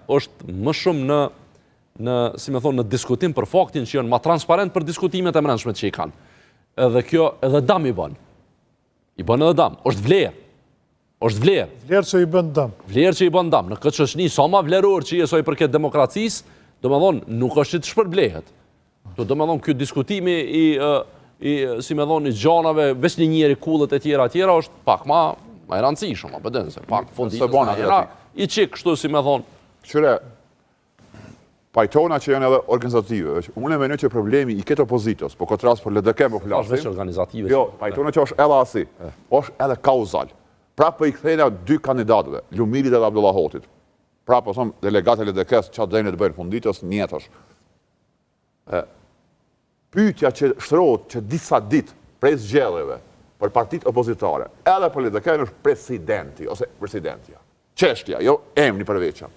është më shumë si me thonë, në diskutim për faktin që janë ma transparent për diskutimet e mrenshme që i kanë. Edhe kjo, edhe dam i bën. I bën edhe dam. Është vlerë. Është vlerë. Vlerë që i bën dam. Vlerë që i bën dam. Në këtë shoqëni, sa ma vleror që i esoj për këtë demokracisë, do me thonë, nuk është që të shpërblehet. Do me thonë, kjo diskutimi si me thonë, i gjanave, veç një njeri kullët e tjera, është pak ma i rëndësishëm, se pak fonditës në tjera, i qikë kështu si me thonë. Qëre, pajtona që janë edhe organizative, unë e menoj që problemi i këtë opozitës, po këtë ras për LDK më flasim. Është veç organizative. Jo, pajtona që është edhe asi, është edhe kauzal. Pra për i kthejna dy kandidatëve, Lumirit edhe Abdullahotit. Pra për thëmë, delegatë e LDK-s që atë dhejnë të bëjnë funditës, njëtësh. Pyetja që shtrohet që disa ditë prej zgjedhjeve për partitë opozitare, edhe për LDK është presidenti, ose presidentja. Çështja, jo emri përveçja.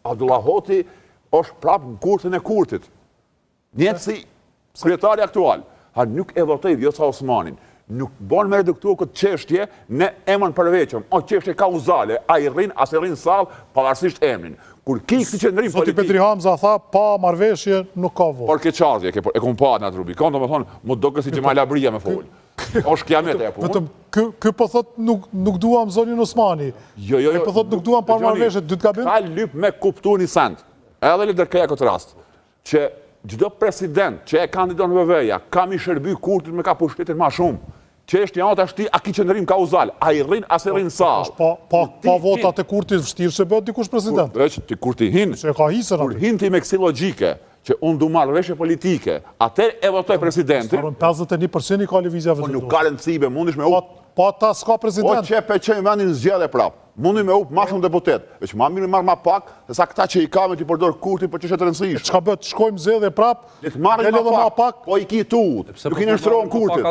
Abdullahoti është prapë në kurthin e kurtit. Njëtë si kryetari aktual. Nuk e votoj Vjosa Osmanin. Nuk bon me reduktuar këtë çështje në emën përveçëm. O çështje kauzale, a i rrin, as i rrin sallë, pavarësisht emrin. Kur ki këtë qëndrim politik... Zoti Petri Hamza tha, pa marrëveshje nuk ka votë. Por ke qartje, e kom pa në atë Rubikon, do me thonë, mu do kësi që ma labria me folë. Është kiamet e punë. Vetëm, kë po thot nuk duam zonin Osmani. Jo. Po thot nuk duam pa marrëveshje, dy të gabim? Ka lyp me kuptu një send, edhe LDK-ja këtë rast, që gjdo president që e kandidon VV-ja, ka mi shërby kurtit me ka pushtetin ma shumë. Që është një atë ashti, a ki qëndërim kauzal, a i rrin, as i rrin salë. Pa votat e kurtit vështirë që bëhet dikush president. Ti kur ti hin, kur hin ti me kësi logike, që unë du marrë veshje politike, atër e votoj presidentin, 51% i ka lëvizja po nuk ka rëndësibe, mundish me up. Pa ta s'ka president. Po që pe që i vendin zgjedhe prapë, mundi me up ma shumë deputet, veç ma mirë marrë ma pak, dhe sa këta që i ka me t'i përdor kurti për që shetë rëndësish. Qka bët, shkojmë zgjedhe prapë, le të marrin ma pak, po i ki tut, nuk i nështërojnë kurtit.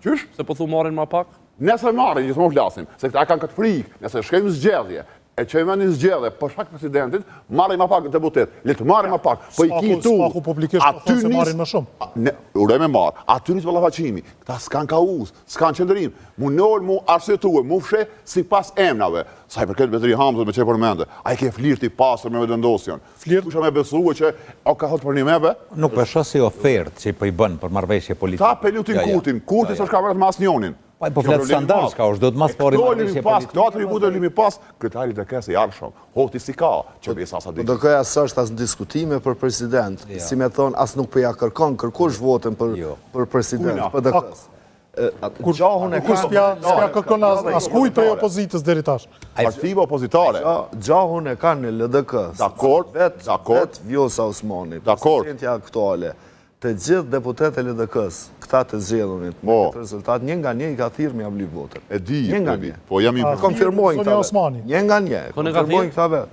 Qysh? Se po thu marrin ma pak? Nëse marrin, gjithë më flasim, se këta kanë këtë frikë, nëse shkojmë zgjedhje, e që i vendin zgjedhe për shkak presidentit, marrin ma pak deputet, le të marrin ma pak, po i ki tut. Spaku publikisht po thonë se marrin më shumë. Ure me marë, aty njës ballafaqimi, këta s'kan kauz, s'kan qëndërim, mu nërë, mu arsetue, mu fshe si pas emnave. Sa i përket Petri Hamzës me që përmende, a i ke flirti pasër me vendosjen. Kusha me besuë që o ka hëtë për një mebe? Nuk përshë si ofertë që i për i bënë për marrëveshje politike. Ta pelutin kurtin, kurtin s'është ka vërët mas njonin. Pa i po fletë standard shka është, do të mas pari marrëveshje politike. Këto atributë limi pas, kryetari LDK-s i arshëm, hoti si ka, që besa sa ditë. LDK-ja s'është as në diskutime për president, si me thonë as nuk përja kërkon, kërkush votën për president, për LDK-s. Kur s'pja kërkon as kuj prej opozitës deri tash. Partive opozitare. Gjahun e kanë në LDK-s. Vetë Vjosa Osmani, presidentja aktuale, të gjithë deputet e LDK-s, këta të zgjedhunit, me këtë rezultat, një nga një i ka thirë me jam lyp votën. E di, po jam i konfirmojnë këtave. Një nga një, konfirmojnë këtave,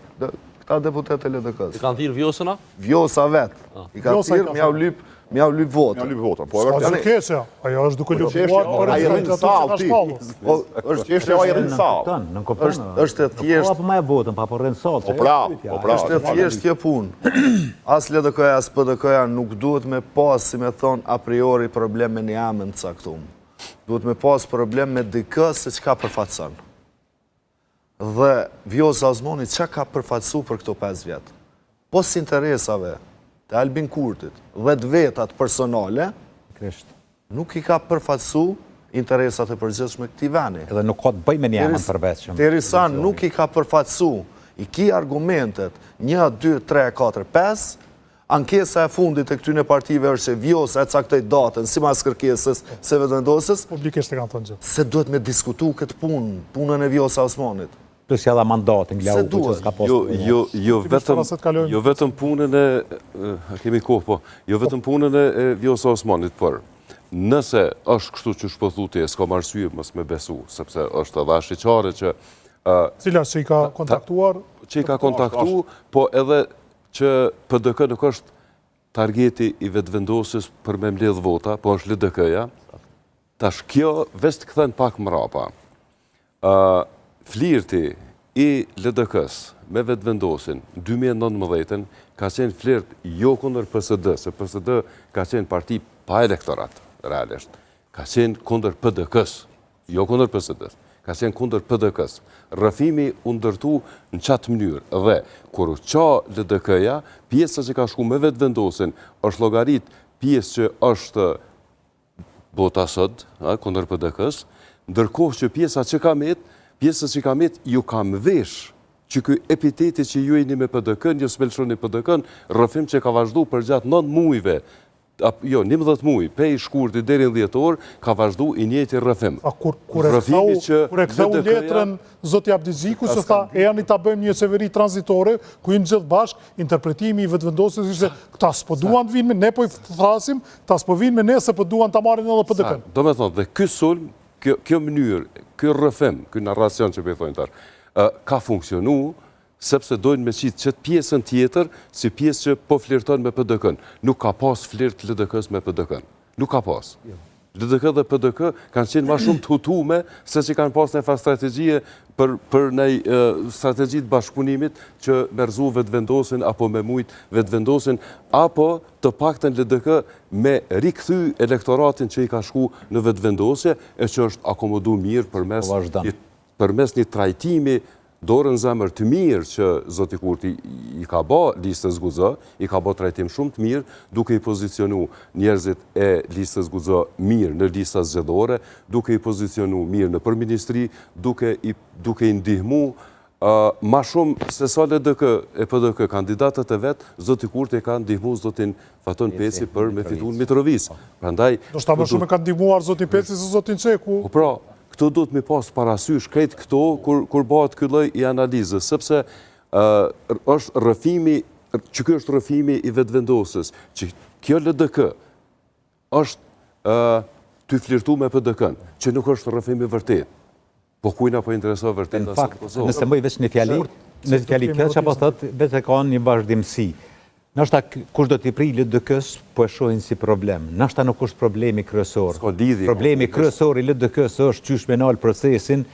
këta deputet e LDK-s. I kanë thirë Vjosëna? Vjosa vetë. I ka thirë me jam lyp votën. Me jam lyp votën, po e vërtet. S'ka ajo është duke lypuar për a i rrinë salë ti. Është qeshtë a i rrinë salë. Është e thjesht. Po ma e votën, pa po rrinë salë. Po pra. Është e thjesht kjo punë. As LDK-ja, as PDK-ja nuk duhet me pas, si me thonë, a priori problem me një amën të caktum. Duhet me pas problem me dikë se që ka përfatësan. Dhe Vjosa Osmani që ka përfatësu për këto 5 vjetë? Pos interesave të Albin Kurtit dhe të vetat personale, nuk i ka përfatësu interesat e përgjithshme këtij veni. Edhe nuk ka të bëj me një amën përveçëm. Derisa nuk i ka përfatësu, i ki argumentet 1, 2, 3, 4, 5, ankesa e fundit e këtyne partive është që Vjosa e caktoj datën si mas kërkesës se vetëvendosës, publikisht e kanë thënë gjithë. se duhet me diskutu këtë punën e Vjosa Osmanit. Plus ja dha mandatin, Glauku që s'ka postë. Jo vetëm punën e, kemi kohë po, jo vetëm punën e Vjosa Osmanit, por nëse është kështu që shpëthuti e s'ka arsye mos me besu, sepse është edhe shqeqare që... Cila që i ka kontaktuar? Që i ka kontaktu, po edhe që PDK nuk është targeti i vetëvendosjes për me mbledh vota, po është LDK-ja, tash kjo veç të këthen pak mrapa. Flirti i LDK-s me vetëvendosin 2019 ka qenë flirt jo kundër PSD, se PSD ka qenë parti pa elektorat, realisht. Ka qenë kundër PDK-s, jo kundër PSD-s. ka qenë kundër PDK-s. Rrëfimi u ndërtu në qatë mënyrë dhe kur u qa LDK-ja, pjesa që ka shku me vetë vendosin është llogarit pjesë që është bota sot, kundër PDK-s, ndërkohë që pjesa që ka met ju kam vesh që ky epiteti që ju jeni me PDK-n, ju smelshoni PDK-n, rrëfim që ka vazhdu për gjatë 9 mujve, 11 muj, pej shkurti deri në 10 orë, ka vazhdu i njëjti rrëfim. Kur e ktheu letrën zoti Abdiziku, se tha, e janë ta bëjmë një qeveri tranzitore, ku jemi gjithë bashkë, interpretimi i vetëvendosjes ishte, këta s'po duan të vinë me, ne po i thrasim, ta s'po vinë me ne se po duan ta marrin edhe PDK-n. Do me thonë, dhe ky sulm, kjo mënyrë, ky rrëfim, ky narracion që po i thonë tarë, ka funksionu, sepse dojnë me qitë qëtë pjesën tjetër si pjesë që po flirton me PDK-n. Nuk ka pas flirt LDK-s me PDK-n. Nuk ka pas. LDK dhe PDK kanë qenë ma shumë të hutume se që kanë pas në fa strategjie për në strategjit bashkëpunimit që merzu vetëvendosin apo me mujt vetëvendosin, apo të paktën LDK me rikthy elektoratin që i ka shku në vetëvendosje e që është akomodu mirë përmes një trajtimi dorën zemër të mirë që zoti Kurti i ka ba listës Guxo, i ka ba trajtim shumë të mirë, duke i pozicionu njerëzit e listës Guxo mirë në listat zgjedhore, duke i pozicionu mirë në përministri, duke i ndihmu ma shumë se sa LDK e PDK kandidatët e vetë, zoti Kurti ka ndihmu zotin Faton Peci për me fitun Mitrovic. Do shta më shumë e ka ndihmuar zotin Peci se zotin Qeku. Pra, këto do të mi pas parasysh krejt këto kur bëhet ky lloj i analizës, sepse është rrëfimi, që kjo është rrëfimi i vetëvendosjes, që kjo LDK është të flirtu me PDK-n, që nuk është rrëfimi vërtet. Po kujna po interesoj vërtet në fakt, nëse mëj veç një fjali kjo që apo thot, veç e ka një vazhdimësi. Nështë kush do t'i pri LDK-s, po e shohin si problem. Nështë nuk është problemi kryesor. Problemi kryesor i LDK-s është qysh me nalë procesin